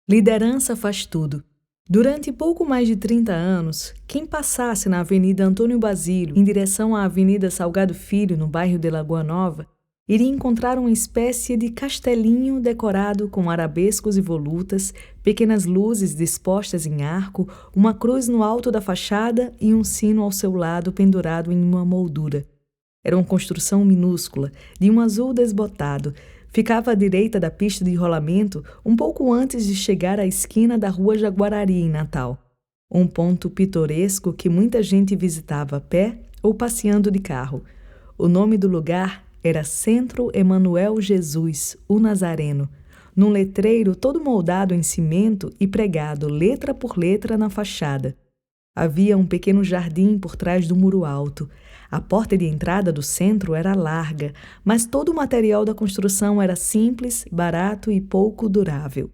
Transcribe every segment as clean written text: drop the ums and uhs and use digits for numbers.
Liderança faz tudo. Durante pouco mais de 30 anos, quem passasse na Avenida Antônio Basílio, em direção à Avenida Salgado Filho, no bairro de Lagoa Nova, iria encontrar uma espécie de castelinho decorado com arabescos e volutas, pequenas luzes dispostas em arco, uma cruz no alto da fachada e um sino ao seu lado pendurado em uma moldura. Era uma construção minúscula, de um azul desbotado. Ficava à direita da pista de rolamento, um pouco antes de chegar à esquina da Rua Jaguarari, em Natal. Um ponto pitoresco que muita gente visitava a pé ou passeando de carro. O nome do lugar era Centro Emanuel Jesus, o Nazareno, num letreiro todo moldado em cimento e pregado letra por letra na fachada. Havia um pequeno jardim por trás do muro alto. A porta de entrada do centro era larga, mas todo o material da construção era simples, barato e pouco durável.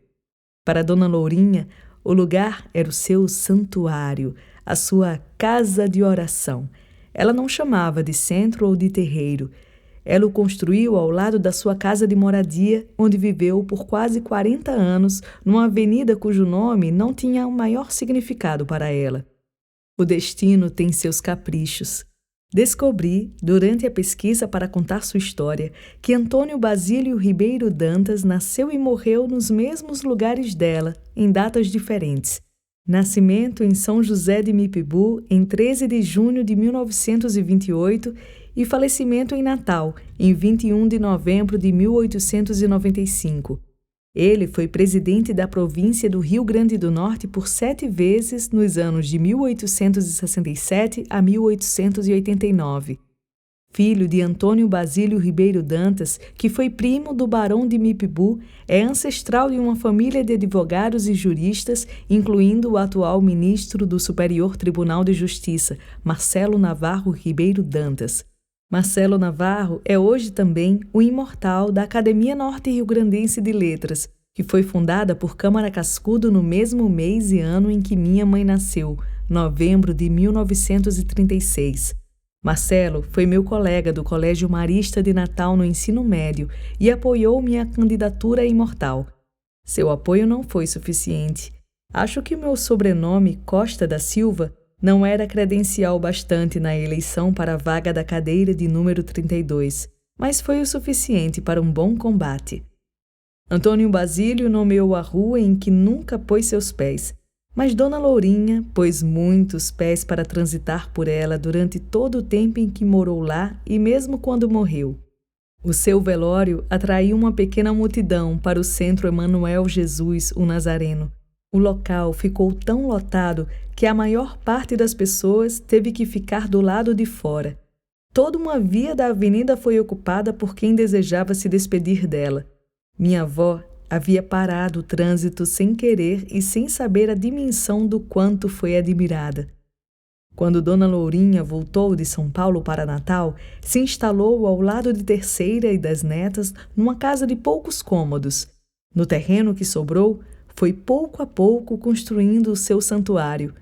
Para Dona Lourinha, o lugar era o seu santuário, a sua casa de oração. Ela não chamava de centro ou de terreiro. Ela o construiu ao lado da sua casa de moradia, onde viveu por quase 40 anos, numa avenida cujo nome não tinha o maior significado para ela. O destino tem seus caprichos. Descobri, durante a pesquisa para contar sua história, que Antônio Basílio Ribeiro Dantas nasceu e morreu nos mesmos lugares dela, em datas diferentes. Nascimento em São José de Mipibu, em 13 de junho de 1928, e falecimento em Natal, em 21 de novembro de 1895. Ele foi presidente da província do Rio Grande do Norte por 7 vezes nos anos de 1867 a 1889. Filho de Antônio Basílio Ribeiro Dantas, que foi primo do Barão de Mipibu, é ancestral de uma família de advogados e juristas, incluindo o atual ministro do Superior Tribunal de Justiça, Marcelo Navarro Ribeiro Dantas. Marcelo Navarro é hoje também o imortal da Academia Norte-Riograndense de Letras, que foi fundada por Câmara Cascudo no mesmo mês e ano em que minha mãe nasceu, novembro de 1936. Marcelo foi meu colega do Colégio Marista de Natal no ensino médio e apoiou minha candidatura a imortal. Seu apoio não foi suficiente. Acho que meu sobrenome, Costa da Silva, não era credencial bastante na eleição para a vaga da cadeira de número 32, mas foi o suficiente para um bom combate. Antônio Basílio nomeou a rua em que nunca pôs seus pés, mas Dona Lourinha pôs muitos pés para transitar por ela durante todo o tempo em que morou lá e mesmo quando morreu. O seu velório atraiu uma pequena multidão para o Centro Emanuel Jesus, o Nazareno. O local ficou tão lotado que a maior parte das pessoas teve que ficar do lado de fora. Toda uma via da avenida foi ocupada por quem desejava se despedir dela. Minha avó havia parado o trânsito sem querer e sem saber a dimensão do quanto foi admirada. Quando Dona Lourinha voltou de São Paulo para Natal, se instalou ao lado de Terceira e das netas numa casa de poucos cômodos. No terreno que sobrou, foi pouco a pouco construindo o seu santuário.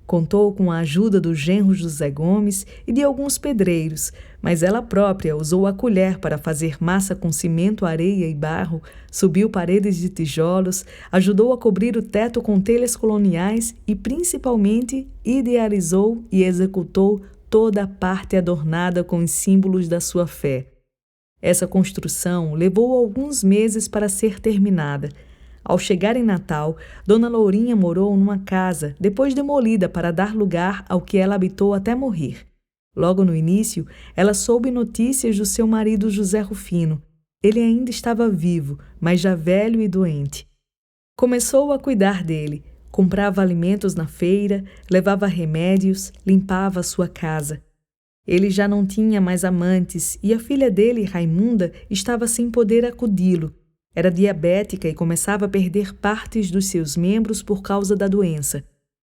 Contou com a ajuda do genro José Gomes e de alguns pedreiros, mas ela própria usou a colher para fazer massa com cimento, areia e barro, subiu paredes de tijolos, ajudou a cobrir o teto com telhas coloniais e, principalmente, idealizou e executou toda a parte adornada com os símbolos da sua fé. Essa construção levou alguns meses para ser terminada. Ao chegar em Natal, Dona Lourinha morou numa casa, depois demolida para dar lugar ao que ela habitou até morrer. Logo no início, ela soube notícias do seu marido José Rufino. Ele ainda estava vivo, mas já velho e doente. Começou a cuidar dele, comprava alimentos na feira, levava remédios, limpava a sua casa. Ele já não tinha mais amantes e a filha dele, Raimunda, estava sem poder acudi-lo. Era diabética e começava a perder partes dos seus membros por causa da doença.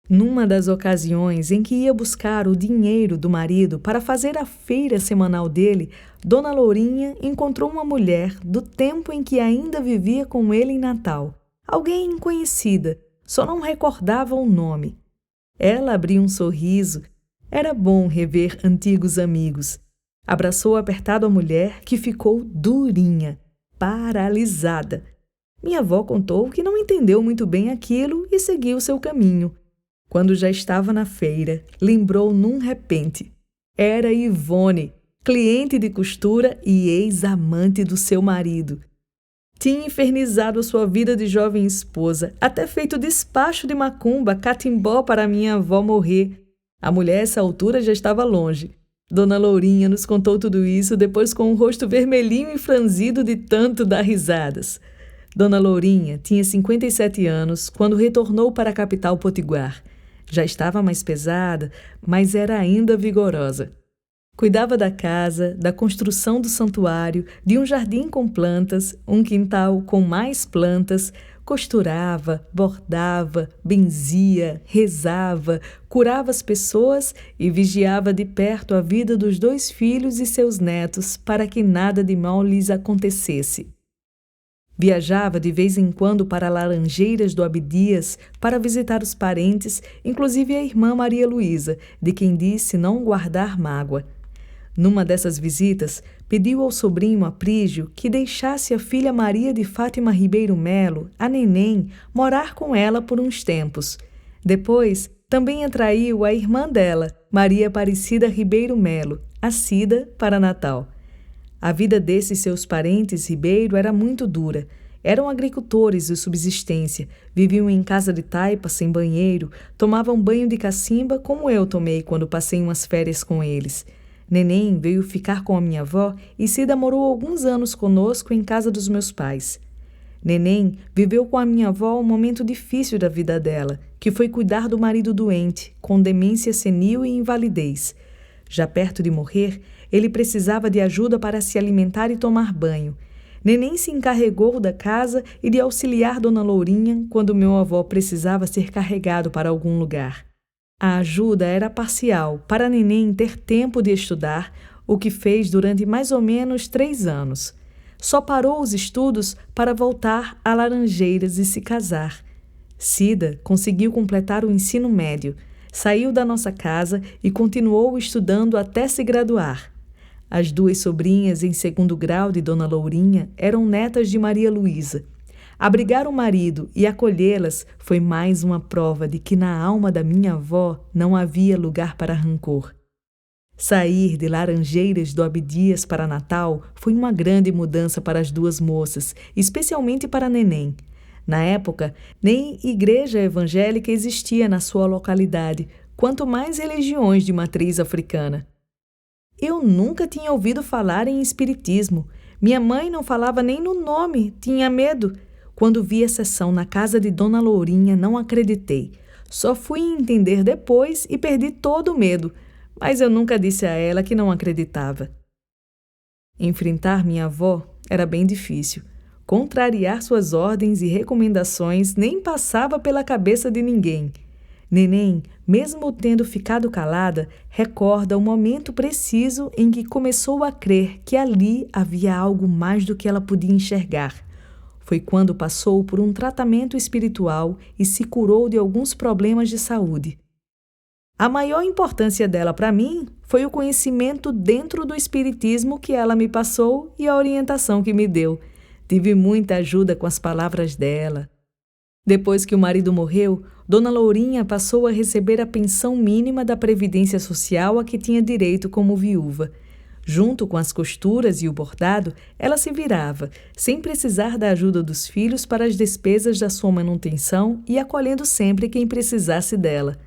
Numa das ocasiões em que ia buscar o dinheiro do marido para fazer a feira semanal dele, Dona Lourinha encontrou uma mulher do tempo em que ainda vivia com ele em Natal. Alguém conhecida, só não recordava o nome. Ela abriu um sorriso. Era bom rever antigos amigos. Abraçou apertado a mulher, que ficou durinha, paralisada. Minha avó contou que não entendeu muito bem aquilo e seguiu seu caminho. Quando já estava na feira, lembrou num repente. Era Ivone, cliente de costura e ex-amante do seu marido. Tinha infernizado a sua vida de jovem esposa, até feito despacho de macumba, catimbó para minha avó morrer. A mulher, a essa altura, já estava longe. Dona Lourinha nos contou tudo isso depois com o rosto vermelhinho e franzido de tanto dar risadas. Dona Lourinha tinha 57 anos quando retornou para a capital potiguar. Já estava mais pesada, mas era ainda vigorosa. Cuidava da casa, da construção do santuário, de um jardim com plantas, um quintal com mais plantas, costurava, bordava, benzia, rezava, curava as pessoas e vigiava de perto a vida dos 2 filhos e seus netos para que nada de mal lhes acontecesse. Viajava de vez em quando para Laranjeiras do Abdias para visitar os parentes, inclusive a irmã Maria Luísa, de quem disse não guardar mágoa. Numa dessas visitas, pediu ao sobrinho Aprígio que deixasse a filha Maria de Fátima Ribeiro Melo, a neném, morar com ela por uns tempos. Depois, também atraiu a irmã dela, Maria Aparecida Ribeiro Melo, a Cida, para Natal. A vida desses seus parentes Ribeiro era muito dura. Eram agricultores de subsistência, viviam em casa de taipa sem banheiro, tomavam banho de cacimba como eu tomei quando passei umas férias com eles. Neném veio ficar com a minha avó e Cida morou alguns anos conosco em casa dos meus pais. Neném viveu com a minha avó um momento difícil da vida dela, que foi cuidar do marido doente, com demência senil e invalidez. Já perto de morrer, ele precisava de ajuda para se alimentar e tomar banho. Neném se encarregou da casa e de auxiliar Dona Lourinha quando meu avô precisava ser carregado para algum lugar. A ajuda era parcial, para Neném ter tempo de estudar, o que fez durante mais ou menos 3 anos. Só parou os estudos para voltar a Laranjeiras e se casar. Cida conseguiu completar o ensino médio, saiu da nossa casa e continuou estudando até se graduar. As 2 sobrinhas em 2º grau de Dona Lourinha eram netas de Maria Luísa. Abrigar o marido e acolhê-las foi mais uma prova de que na alma da minha avó não havia lugar para rancor. Sair de Laranjeiras do Abdias para Natal foi uma grande mudança para as 2 moças, especialmente para Neném. Na época, nem igreja evangélica existia na sua localidade, quanto mais religiões de matriz africana. Eu nunca tinha ouvido falar em espiritismo. Minha mãe não falava nem no nome, tinha medo. Quando vi a sessão na casa de Dona Lourinha, não acreditei. Só fui entender depois e perdi todo o medo, mas eu nunca disse a ela que não acreditava. Enfrentar minha avó era bem difícil. Contrariar suas ordens e recomendações nem passava pela cabeça de ninguém. Neném, mesmo tendo ficado calada, recorda o momento preciso em que começou a crer que ali havia algo mais do que ela podia enxergar. Foi quando passou por um tratamento espiritual e se curou de alguns problemas de saúde. A maior importância dela para mim foi o conhecimento dentro do espiritismo que ela me passou e a orientação que me deu. Tive muita ajuda com as palavras dela. Depois que o marido morreu, Dona Lourinha passou a receber a pensão mínima da Previdência Social a que tinha direito como viúva. Junto com as costuras e o bordado, ela se virava, sem precisar da ajuda dos filhos para as despesas da sua manutenção e acolhendo sempre quem precisasse dela.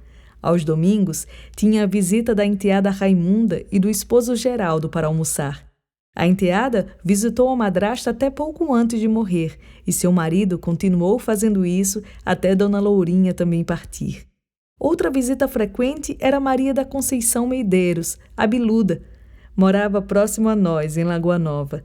Aos domingos, tinha a visita da enteada Raimunda e do esposo Geraldo para almoçar. A enteada visitou a madrasta até pouco antes de morrer, e seu marido continuou fazendo isso até Dona Lourinha também partir. Outra visita frequente era Maria da Conceição Medeiros, a biluda. Morava próximo a nós, em Lagoa Nova,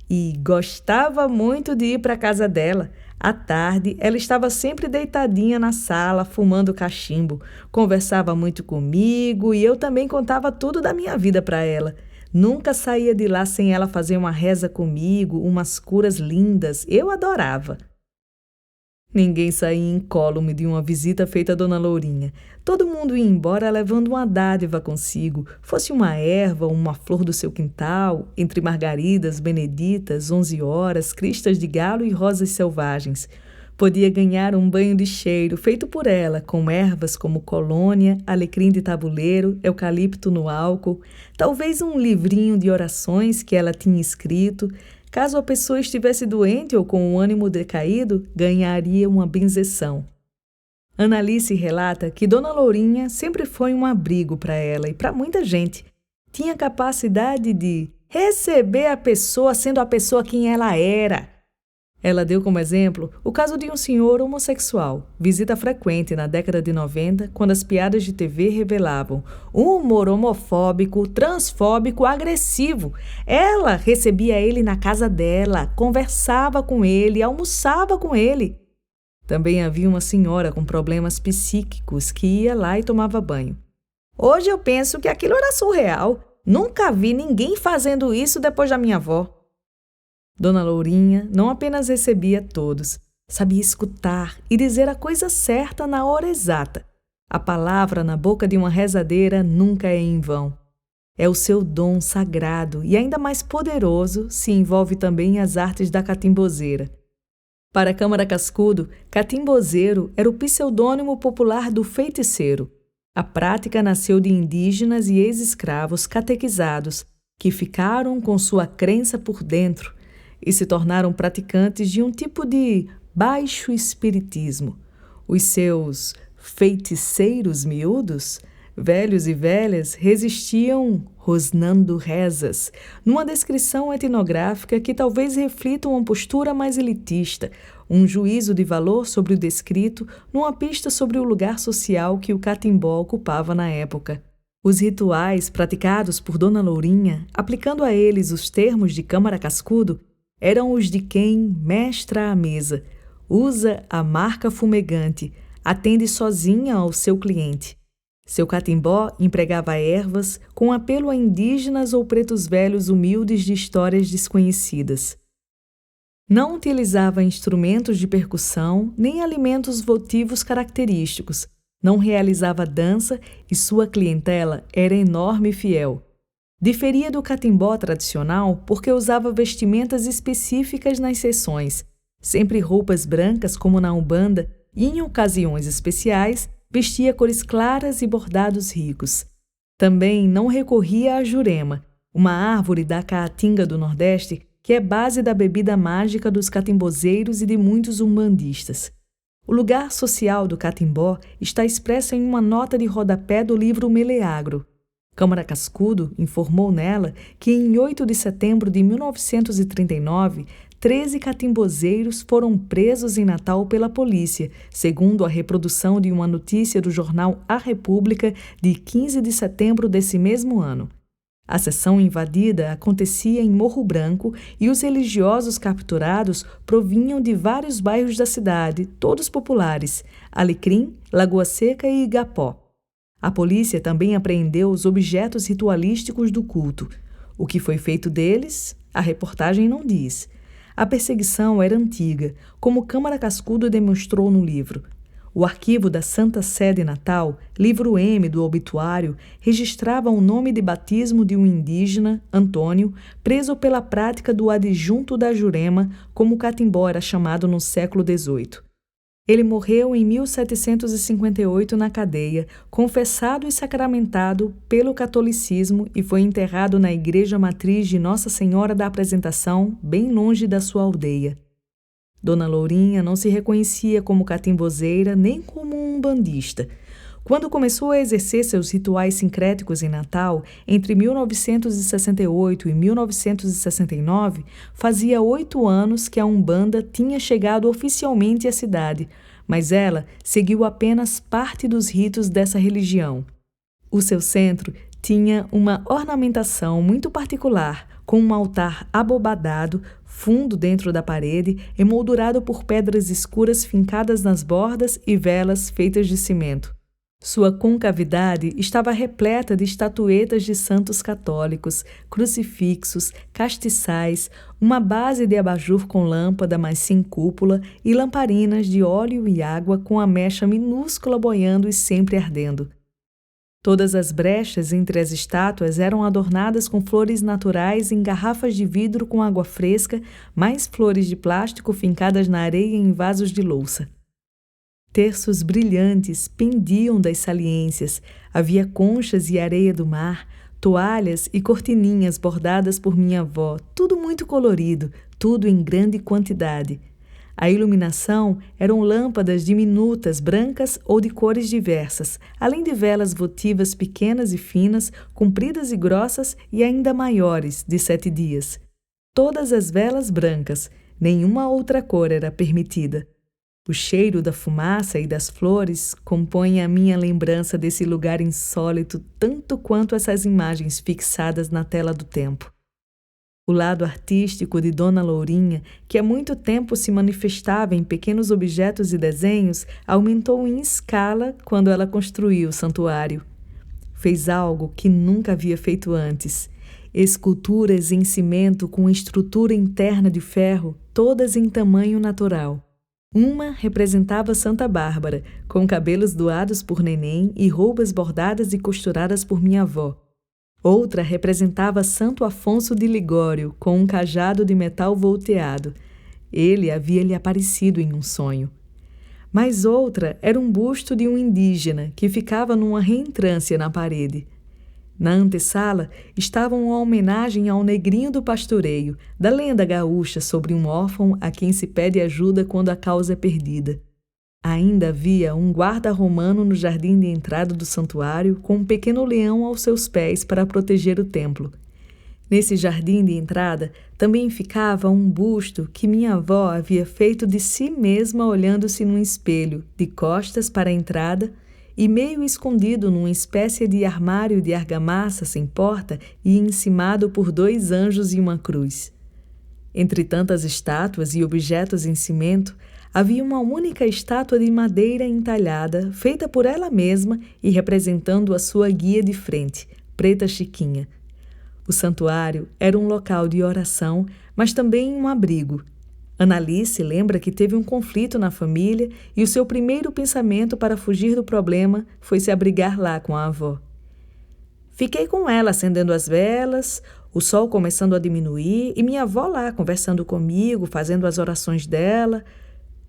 e gostava muito de ir para a casa dela. À tarde, ela estava sempre deitadinha na sala, fumando cachimbo. Conversava muito comigo e eu também contava tudo da minha vida para ela. Nunca saía de lá sem ela fazer uma reza comigo, umas curas lindas. Eu adorava. Ninguém saía incólume de uma visita feita a Dona Lourinha. Todo mundo ia embora levando uma dádiva consigo, fosse uma erva ou uma flor do seu quintal, entre margaridas, beneditas, 11 horas, cristas de galo e rosas selvagens. Podia ganhar um banho de cheiro feito por ela, com ervas como colônia, alecrim de tabuleiro, eucalipto no álcool, talvez um livrinho de orações que ela tinha escrito. Caso a pessoa estivesse doente ou com o ânimo decaído, ganharia uma benzeção. Analice relata que Dona Lourinha sempre foi um abrigo para ela e para muita gente. Tinha capacidade de receber a pessoa sendo a pessoa quem ela era. Ela deu como exemplo o caso de um senhor homossexual, visita frequente na década de 90, quando as piadas de TV revelavam um humor homofóbico, transfóbico, agressivo. Ela recebia ele na casa dela, conversava com ele, almoçava com ele. Também havia uma senhora com problemas psíquicos que ia lá e tomava banho. Hoje eu penso que aquilo era surreal. Nunca vi ninguém fazendo isso depois da minha avó. Dona Lourinha não apenas recebia todos, sabia escutar e dizer a coisa certa na hora exata. A palavra na boca de uma rezadeira nunca é em vão. É o seu dom sagrado e ainda mais poderoso se envolve também as artes da catimbozeira. Para Câmara Cascudo, catimbozeiro era o pseudônimo popular do feiticeiro. A prática nasceu de indígenas e ex-escravos catequizados, que ficaram com sua crença por dentro e se tornaram praticantes de um tipo de baixo espiritismo. Os seus feiticeiros miúdos, velhos e velhas, resistiam rosnando rezas, numa descrição etnográfica que talvez reflita uma postura mais elitista, um juízo de valor sobre o descrito, numa pista sobre o lugar social que o catimbó ocupava na época. Os rituais praticados por Dona Lourinha, aplicando a eles os termos de Câmara Cascudo, eram os de quem mestra a mesa, usa a marca fumegante, atende sozinha ao seu cliente. Seu catimbó empregava ervas com apelo a indígenas ou pretos velhos humildes de histórias desconhecidas. Não utilizava instrumentos de percussão nem alimentos votivos característicos, não realizava dança e sua clientela era enorme e fiel. Diferia do catimbó tradicional porque usava vestimentas específicas nas sessões, sempre roupas brancas como na Umbanda, e em ocasiões especiais vestia cores claras e bordados ricos. Também não recorria à jurema, uma árvore da caatinga do Nordeste que é base da bebida mágica dos catimbozeiros e de muitos umbandistas. O lugar social do catimbó está expresso em uma nota de rodapé do livro Meleagro. Câmara Cascudo informou nela que em 8 de setembro de 1939, 13 catimbozeiros foram presos em Natal pela polícia, segundo a reprodução de uma notícia do jornal A República de 15 de setembro desse mesmo ano. A sessão invadida acontecia em Morro Branco e os religiosos capturados provinham de vários bairros da cidade, todos populares: Alecrim, Lagoa Seca e Igapó. A polícia também apreendeu os objetos ritualísticos do culto. O que foi feito deles, a reportagem não diz. A perseguição era antiga, como Câmara Cascudo demonstrou no livro. O arquivo da Santa Sé de Natal, livro M do obituário, registrava o nome de batismo de um indígena, Antônio, preso pela prática do adjunto da Jurema, como o catimbó era chamado no século XVIII. Ele morreu em 1758 na cadeia, confessado e sacramentado pelo catolicismo, e foi enterrado na igreja matriz de Nossa Senhora da Apresentação, bem longe da sua aldeia. Dona Lourinha não se reconhecia como catimbozeira nem como umbandista. Quando começou a exercer seus rituais sincréticos em Natal, entre 1968 e 1969, fazia 8 anos que a Umbanda tinha chegado oficialmente à cidade, mas ela seguiu apenas parte dos ritos dessa religião. O seu centro tinha uma ornamentação muito particular, com um altar abobadado, fundo dentro da parede, emoldurado por pedras escuras fincadas nas bordas e velas feitas de cimento. Sua concavidade estava repleta de estatuetas de santos católicos, crucifixos, castiçais, uma base de abajur com lâmpada, mas sem cúpula, e lamparinas de óleo e água com a mecha minúscula boiando e sempre ardendo. Todas as brechas entre as estátuas eram adornadas com flores naturais em garrafas de vidro com água fresca, mais flores de plástico fincadas na areia em vasos de louça. Terços brilhantes pendiam das saliências, havia conchas e areia do mar, toalhas e cortininhas bordadas por minha avó, tudo muito colorido, tudo em grande quantidade. A iluminação eram lâmpadas diminutas, brancas ou de cores diversas, além de velas votivas pequenas e finas, compridas e grossas e ainda maiores, de 7 dias. Todas as velas brancas, nenhuma outra cor era permitida. O cheiro da fumaça e das flores compõe a minha lembrança desse lugar insólito tanto quanto essas imagens fixadas na tela do tempo. O lado artístico de Dona Lourinha, que há muito tempo se manifestava em pequenos objetos e desenhos, aumentou em escala quando ela construiu o santuário. Fez algo que nunca havia feito antes. Esculturas em cimento com estrutura interna de ferro, todas em tamanho natural. Uma representava Santa Bárbara, com cabelos doados por neném e roupas bordadas e costuradas por minha avó. Outra representava Santo Afonso de Ligório, com um cajado de metal volteado. Ele havia lhe aparecido em um sonho. Mas outra era um busto de um indígena que ficava numa reentrância na parede. Na antessala estava uma homenagem ao negrinho do pastoreio, da lenda gaúcha sobre um órfão a quem se pede ajuda quando a causa é perdida. Ainda havia um guarda romano no jardim de entrada do santuário com um pequeno leão aos seus pés para proteger o templo. Nesse jardim de entrada também ficava um busto que minha avó havia feito de si mesma olhando-se num espelho, de costas para a entrada, e meio escondido numa espécie de armário de argamassa sem porta e encimado por 2 anjos e uma cruz. Entre tantas estátuas e objetos em cimento, havia uma única estátua de madeira entalhada, feita por ela mesma e representando a sua guia de frente, Preta Chiquinha. O santuário era um local de oração, mas também um abrigo. Annalice lembra que teve um conflito na família e o seu primeiro pensamento para fugir do problema foi se abrigar lá com a avó. Fiquei com ela acendendo as velas, o sol começando a diminuir e minha avó lá conversando comigo, fazendo as orações dela.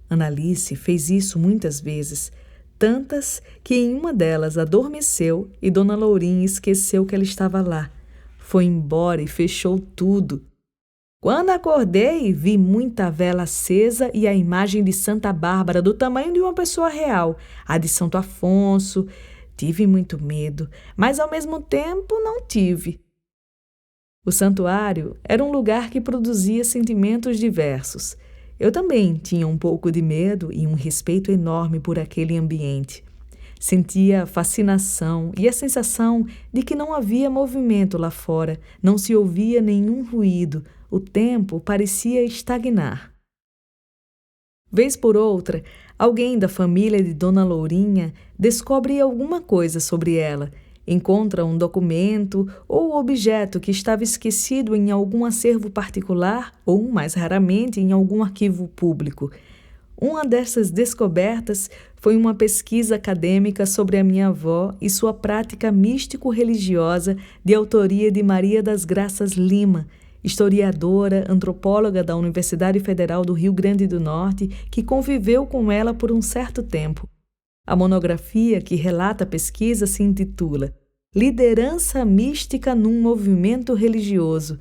Annalice fez isso muitas vezes, tantas que em uma delas adormeceu e Dona Lourinha esqueceu que ela estava lá. Foi embora e fechou tudo. Quando acordei, vi muita vela acesa e a imagem de Santa Bárbara do tamanho de uma pessoa real, a de Santo Afonso. Tive muito medo, mas ao mesmo tempo não tive. O santuário era um lugar que produzia sentimentos diversos. Eu também tinha um pouco de medo e um respeito enorme por aquele ambiente. Sentia fascinação e a sensação de que não havia movimento lá fora, não se ouvia nenhum ruído, o tempo parecia estagnar. Vez por outra, alguém da família de Dona Lourinha descobre alguma coisa sobre ela, encontra um documento ou objeto que estava esquecido em algum acervo particular ou, mais raramente, em algum arquivo público. Uma dessas descobertas foi uma pesquisa acadêmica sobre a minha avó e sua prática místico-religiosa de autoria de Maria das Graças Lima, historiadora, antropóloga da Universidade Federal do Rio Grande do Norte, que conviveu com ela por um certo tempo. A monografia que relata a pesquisa se intitula Liderança Mística num Movimento Religioso,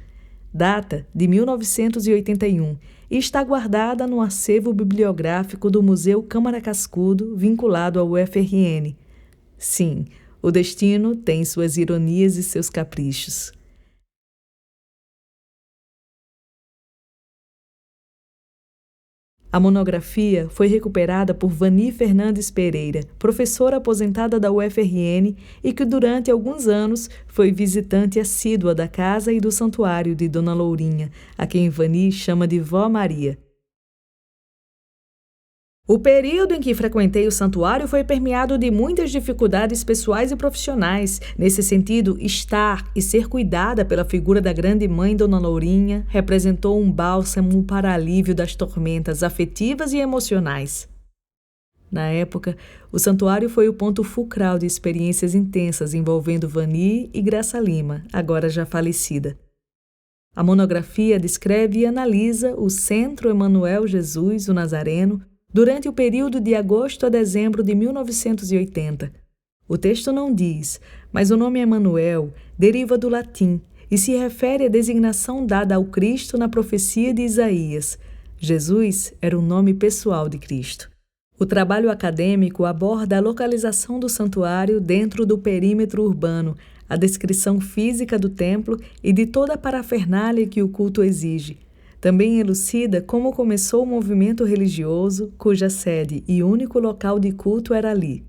data de 1981, e está guardada no acervo bibliográfico do Museu Câmara Cascudo, vinculado ao UFRN. Sim, o destino tem suas ironias e seus caprichos. A monografia foi recuperada por Vani Fernandes Pereira, professora aposentada da UFRN e que durante alguns anos foi visitante assídua da casa e do santuário de Dona Lourinha, a quem Vani chama de Vó Maria. O período em que frequentei o santuário foi permeado de muitas dificuldades pessoais e profissionais. Nesse sentido, estar e ser cuidada pela figura da grande mãe Dona Lourinha representou um bálsamo para alívio das tormentas afetivas e emocionais. Na época, o santuário foi o ponto fulcral de experiências intensas envolvendo Vani e Graça Lima, agora já falecida. A monografia descreve e analisa o Centro Emanuel Jesus, o Nazareno, durante o período de agosto a dezembro de 1980. O texto não diz, mas o nome Emanuel deriva do latim e se refere à designação dada ao Cristo na profecia de Isaías. Jesus era o nome pessoal de Cristo. O trabalho acadêmico aborda a localização do santuário dentro do perímetro urbano, a descrição física do templo e de toda a parafernália que o culto exige. Também elucida como começou o movimento religioso, cuja sede e único local de culto era ali.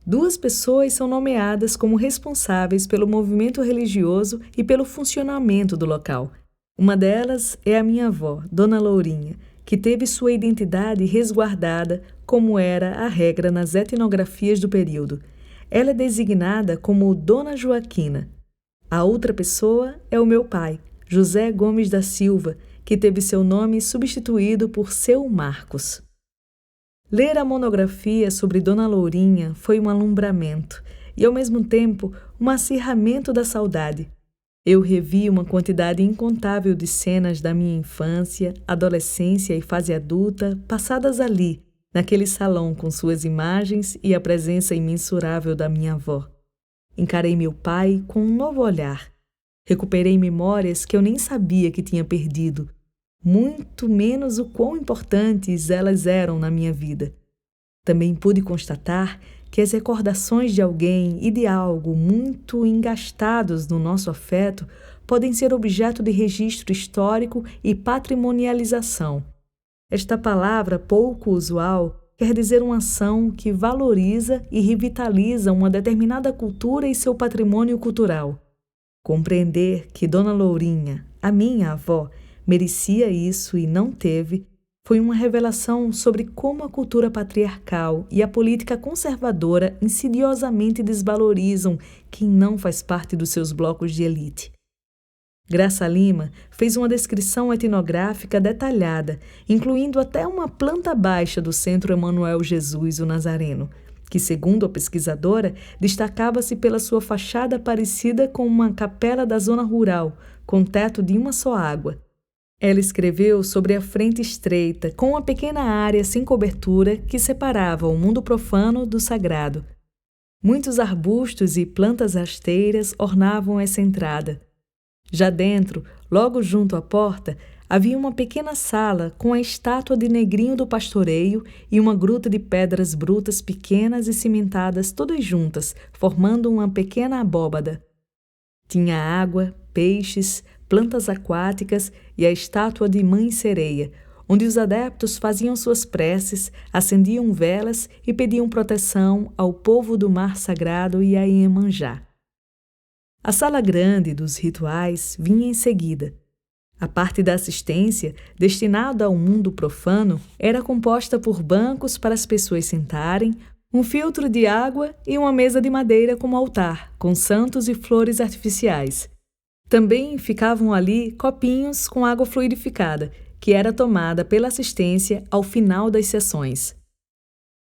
2 pessoas são nomeadas como responsáveis pelo movimento religioso e pelo funcionamento do local. Uma delas é a minha avó, Dona Lourinha, que teve sua identidade resguardada, como era a regra nas etnografias do período. Ela é designada como Dona Joaquina. A outra pessoa é o meu pai, José Gomes da Silva, que teve seu nome substituído por Seu Marcos. Ler a monografia sobre Dona Lourinha foi um alumbramento e, ao mesmo tempo, um acirramento da saudade. Eu revi uma quantidade incontável de cenas da minha infância, adolescência e fase adulta passadas ali, naquele salão com suas imagens e a presença imensurável da minha avó. Encarei meu pai com um novo olhar. Recuperei memórias que eu nem sabia que tinha perdido, muito menos o quão importantes elas eram na minha vida. Também pude constatar que as recordações de alguém e de algo muito engastados no nosso afeto podem ser objeto de registro histórico e patrimonialização. Esta palavra pouco usual quer dizer uma ação que valoriza e revitaliza uma determinada cultura e seu patrimônio cultural. Compreender que Dona Lourinha, a minha avó, merecia isso e não teve, foi uma revelação sobre como a cultura patriarcal e a política conservadora insidiosamente desvalorizam quem não faz parte dos seus blocos de elite. Graça Lima fez uma descrição etnográfica detalhada, incluindo até uma planta baixa do Centro Emanuel Jesus, o Nazareno, que, segundo a pesquisadora, destacava-se pela sua fachada parecida com uma capela da zona rural, com teto de uma só água. Ela escreveu sobre a frente estreita, com uma pequena área sem cobertura que separava o mundo profano do sagrado. Muitos arbustos e plantas rasteiras ornavam essa entrada. Já dentro, logo junto à porta, havia uma pequena sala com a estátua de Negrinho do Pastoreio e uma gruta de pedras brutas pequenas e cimentadas todas juntas, formando uma pequena abóbada. Tinha água, peixes, plantas aquáticas e a estátua de Mãe Sereia, onde os adeptos faziam suas preces, acendiam velas e pediam proteção ao povo do mar sagrado e a Iemanjá. A sala grande dos rituais vinha em seguida. A parte da assistência, destinada ao mundo profano, era composta por bancos para as pessoas sentarem, um filtro de água e uma mesa de madeira como altar, com santos e flores artificiais. Também ficavam ali copinhos com água fluidificada, que era tomada pela assistência ao final das sessões.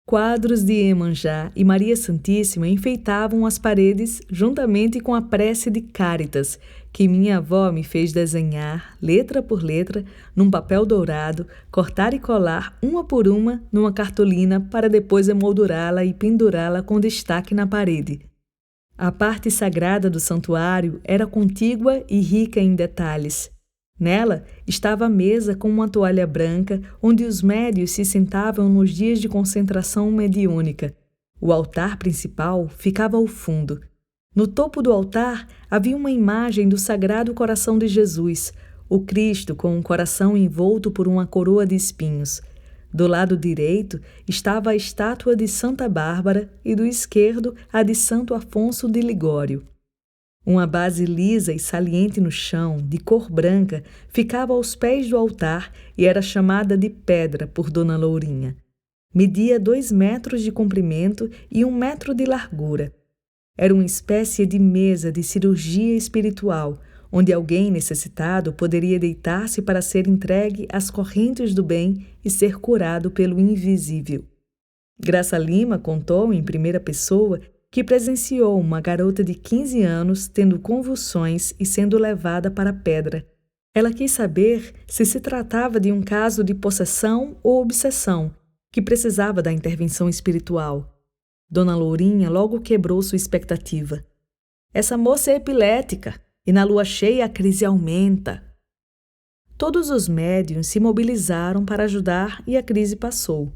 Quadros de Iemanjá e Maria Santíssima enfeitavam as paredes juntamente com a prece de Cáritas, que minha avó me fez desenhar, letra por letra, num papel dourado, cortar e colar uma por uma numa cartolina para depois emoldurá-la e pendurá-la com destaque na parede. A parte sagrada do santuário era contígua e rica em detalhes. Nela estava a mesa com uma toalha branca, onde os médios se sentavam nos dias de concentração mediúnica. O altar principal ficava ao fundo. No topo do altar havia uma imagem do Sagrado Coração de Jesus, o Cristo com um coração envolto por uma coroa de espinhos. Do lado direito estava a estátua de Santa Bárbara e do esquerdo a de Santo Afonso de Ligório. Uma base lisa e saliente no chão, de cor branca, ficava aos pés do altar e era chamada de pedra por Dona Lourinha. Media 2 metros de comprimento e 1 metro de largura. Era uma espécie de mesa de cirurgia espiritual, onde alguém necessitado poderia deitar-se para ser entregue às correntes do bem e ser curado pelo invisível. Graça Lima contou em primeira pessoa que presenciou uma garota de 15 anos tendo convulsões e sendo levada para a pedra. Ela quis saber se tratava de um caso de possessão ou obsessão, que precisava da intervenção espiritual. Dona Lourinha logo quebrou sua expectativa. Essa moça é epilética e na lua cheia a crise aumenta. Todos os médiuns se mobilizaram para ajudar e a crise passou.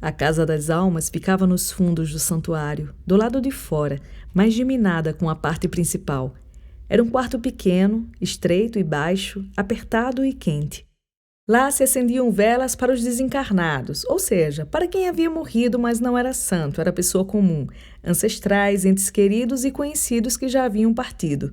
A Casa das Almas ficava nos fundos do santuário, do lado de fora, mais geminada com a parte principal. Era um quarto pequeno, estreito e baixo, apertado e quente. Lá se acendiam velas para os desencarnados, ou seja, para quem havia morrido, mas não era santo, era pessoa comum, ancestrais, entes queridos e conhecidos que já haviam partido.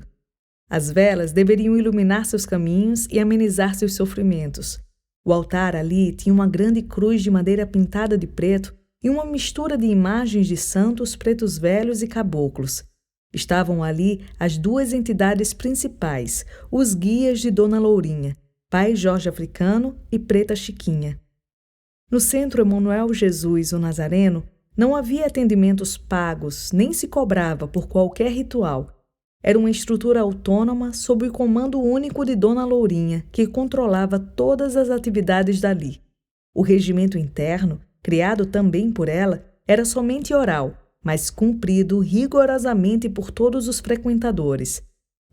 As velas deveriam iluminar seus caminhos e amenizar seus sofrimentos. O altar ali tinha uma grande cruz de madeira pintada de preto e uma mistura de imagens de santos, pretos velhos e caboclos. Estavam ali as 2 entidades principais, os guias de Dona Lourinha, Pai Jorge Africano e Preta Chiquinha. No Centro Emanuel Jesus, o Nazareno, não havia atendimentos pagos, nem se cobrava por qualquer ritual. Era uma estrutura autônoma sob o comando único de Dona Lourinha, que controlava todas as atividades dali. O regimento interno, criado também por ela, era somente oral, mas cumprido rigorosamente por todos os frequentadores.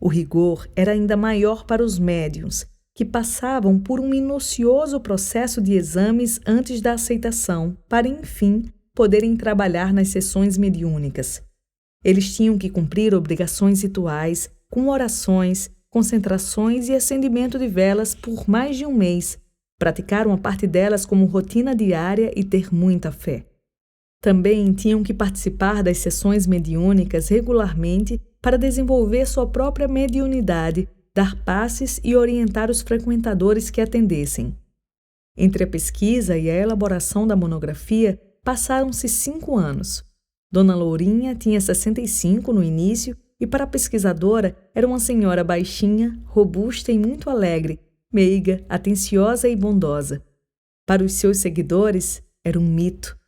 O rigor era ainda maior para os médiuns, que passavam por um minucioso processo de exames antes da aceitação, para, enfim, poderem trabalhar nas sessões mediúnicas. Eles tinham que cumprir obrigações rituais, com orações, concentrações e acendimento de velas por mais de um mês, praticar uma parte delas como rotina diária e ter muita fé. Também tinham que participar das sessões mediúnicas regularmente para desenvolver sua própria mediunidade, dar passes e orientar os frequentadores que atendessem. Entre a pesquisa e a elaboração da monografia, passaram-se 5 anos. Dona Lourinha tinha 65 no início e, para a pesquisadora, era uma senhora baixinha, robusta e muito alegre, meiga, atenciosa e bondosa. Para os seus seguidores, era um mito.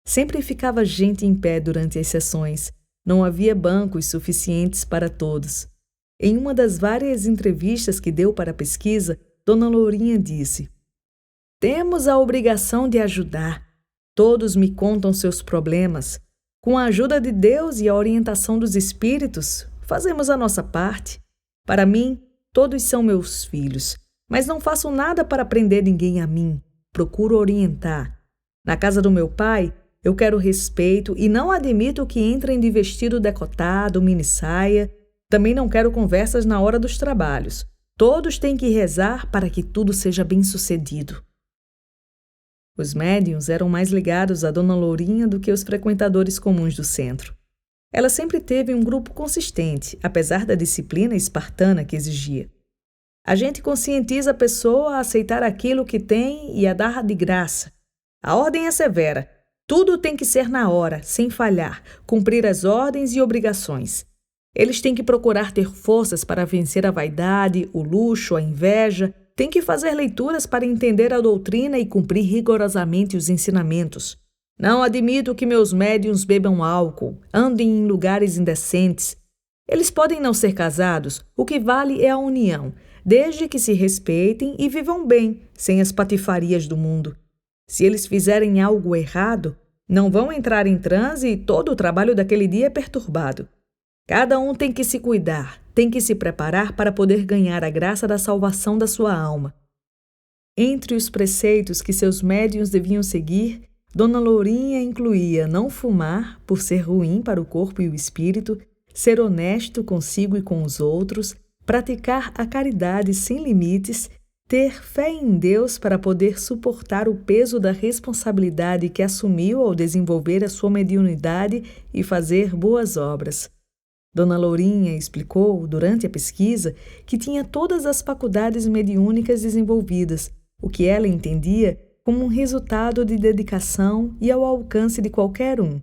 Sempre ficava gente em pé durante as sessões. Não havia bancos suficientes para todos. Em uma das várias entrevistas que deu para a pesquisa, Dona Lourinha disse: "Temos a obrigação de ajudar. Todos me contam seus problemas. Com a ajuda de Deus e a orientação dos espíritos, fazemos a nossa parte. Para mim, todos são meus filhos, mas não faço nada para prender ninguém a mim. Procuro orientar. Na casa do meu pai, eu quero respeito e não admito que entrem de vestido decotado, minissaia. Também não quero conversas na hora dos trabalhos. Todos têm que rezar para que tudo seja bem-sucedido." Os médiuns eram mais ligados a Dona Lourinha do que os frequentadores comuns do centro. Ela sempre teve um grupo consistente, apesar da disciplina espartana que exigia. A gente conscientiza a pessoa a aceitar aquilo que tem e a dar de graça. A ordem é severa. Tudo tem que ser na hora, sem falhar, cumprir as ordens e obrigações. Eles têm que procurar ter forças para vencer a vaidade, o luxo, a inveja. Têm que fazer leituras para entender a doutrina e cumprir rigorosamente os ensinamentos. Não admito que meus médiuns bebam álcool, andem em lugares indecentes. Eles podem não ser casados, o que vale é a união, desde que se respeitem e vivam bem, sem as patifarias do mundo. Se eles fizerem algo errado, não vão entrar em transe e todo o trabalho daquele dia é perturbado. Cada um tem que se cuidar, tem que se preparar para poder ganhar a graça da salvação da sua alma. Entre os preceitos que seus médiuns deviam seguir, Dona Lourinha incluía não fumar, por ser ruim para o corpo e o espírito, ser honesto consigo e com os outros, praticar a caridade sem limites, ter fé em Deus para poder suportar o peso da responsabilidade que assumiu ao desenvolver a sua mediunidade e fazer boas obras. Dona Lourinha explicou, durante a pesquisa, que tinha todas as faculdades mediúnicas desenvolvidas, o que ela entendia como um resultado de dedicação e ao alcance de qualquer um.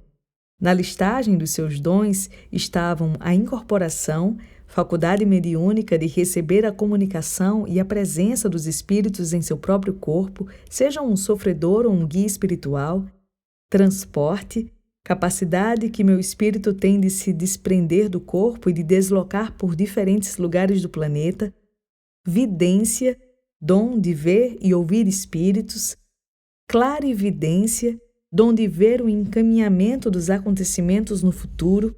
Na listagem dos seus dons estavam a incorporação, faculdade mediúnica de receber a comunicação e a presença dos espíritos em seu próprio corpo, seja um sofredor ou um guia espiritual, transporte, capacidade que meu espírito tem de se desprender do corpo e de deslocar por diferentes lugares do planeta, vidência, dom de ver e ouvir espíritos, clarividência, dom de ver o encaminhamento dos acontecimentos no futuro,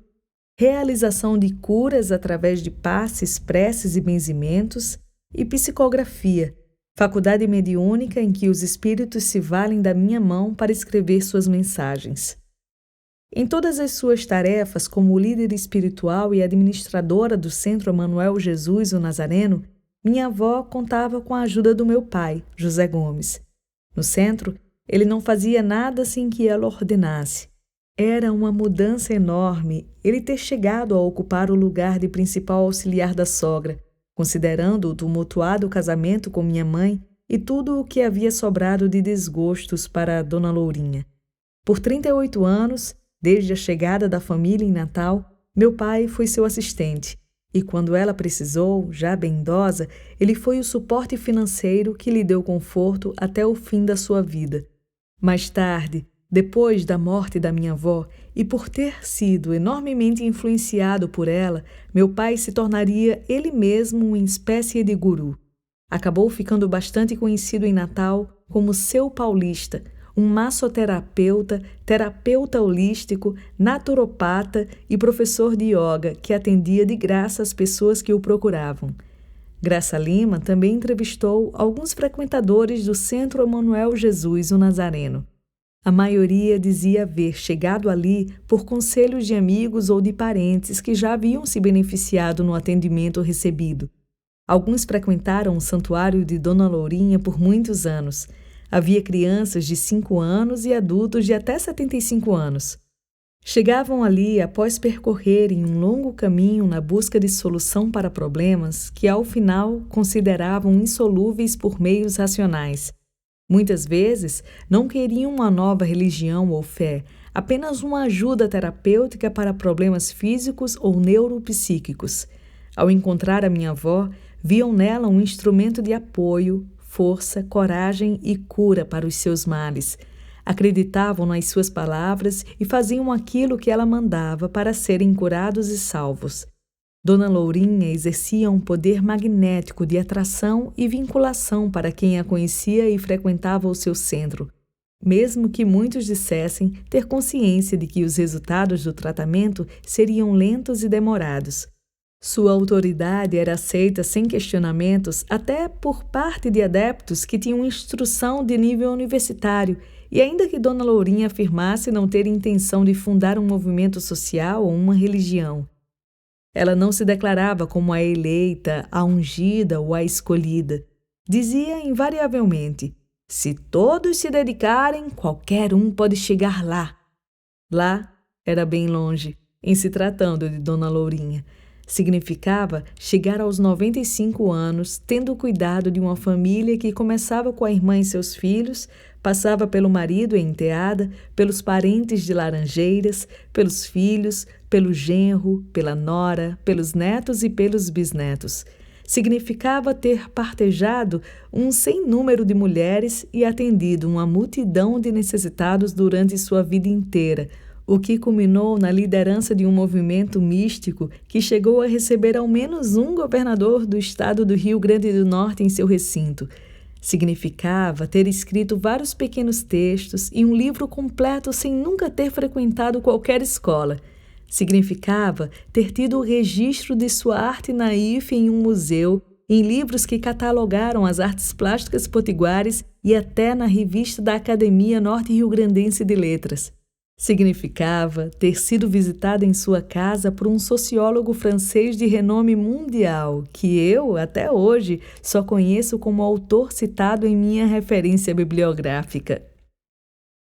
realização de curas através de passes, preces e benzimentos, e psicografia, faculdade mediúnica em que os espíritos se valem da minha mão para escrever suas mensagens. Em todas as suas tarefas como líder espiritual e administradora do Centro Emanuel Jesus o Nazareno, minha avó contava com a ajuda do meu pai, José Gomes. No centro, ele não fazia nada sem que ela ordenasse. Era uma mudança enorme ele ter chegado a ocupar o lugar de principal auxiliar da sogra, considerando o tumultuado casamento com minha mãe e tudo o que havia sobrado de desgostos para Dona Lourinha. Por 38 anos, desde a chegada da família em Natal, meu pai foi seu assistente, e quando ela precisou, já bem idosa, ele foi o suporte financeiro que lhe deu conforto até o fim da sua vida. Mais tarde, depois da morte da minha avó, e por ter sido enormemente influenciado por ela, meu pai se tornaria ele mesmo uma espécie de guru. Acabou ficando bastante conhecido em Natal como Seu Paulista, um massoterapeuta, terapeuta holístico, naturopata e professor de yoga que atendia de graça as pessoas que o procuravam. Graça Lima também entrevistou alguns frequentadores do Centro Emanuel Jesus o Nazareno. A maioria dizia haver chegado ali por conselhos de amigos ou de parentes que já haviam se beneficiado no atendimento recebido. Alguns frequentaram o santuário de Dona Lourinha por muitos anos. Havia crianças de 5 anos e adultos de até 75 anos. Chegavam ali após percorrerem um longo caminho na busca de solução para problemas que, ao final, consideravam insolúveis por meios racionais. Muitas vezes, não queriam uma nova religião ou fé, apenas uma ajuda terapêutica para problemas físicos ou neuropsíquicos. Ao encontrar a minha avó, viam nela um instrumento de apoio, força, coragem e cura para os seus males. Acreditavam nas suas palavras e faziam aquilo que ela mandava para serem curados e salvos. Dona Lourinha exercia um poder magnético de atração e vinculação para quem a conhecia e frequentava o seu centro, mesmo que muitos dissessem ter consciência de que os resultados do tratamento seriam lentos e demorados. Sua autoridade era aceita sem questionamentos até por parte de adeptos que tinham instrução de nível universitário, e ainda que Dona Lourinha afirmasse não ter intenção de fundar um movimento social ou uma religião. Ela não se declarava como a eleita, a ungida ou a escolhida. Dizia invariavelmente: se todos se dedicarem, qualquer um pode chegar lá. Lá era bem longe, em se tratando de Dona Lourinha. Significava chegar aos 95 anos, tendo cuidado de uma família que começava com a irmã e seus filhos, passava pelo marido em Enteada, pelos parentes de Laranjeiras, pelos filhos, pelo genro, pela nora, pelos netos e pelos bisnetos. Significava ter partejado um sem número de mulheres e atendido uma multidão de necessitados durante sua vida inteira, o que culminou na liderança de um movimento místico que chegou a receber ao menos um governador do estado do Rio Grande do Norte em seu recinto. Significava ter escrito vários pequenos textos e um livro completo sem nunca ter frequentado qualquer escola. Significava ter tido o registro de sua arte naif em um museu, em livros que catalogaram as artes plásticas potiguares e até na revista da Academia Norte-Riograndense de Letras. Significava ter sido visitada em sua casa por um sociólogo francês de renome mundial, que eu, até hoje, só conheço como autor citado em minha referência bibliográfica.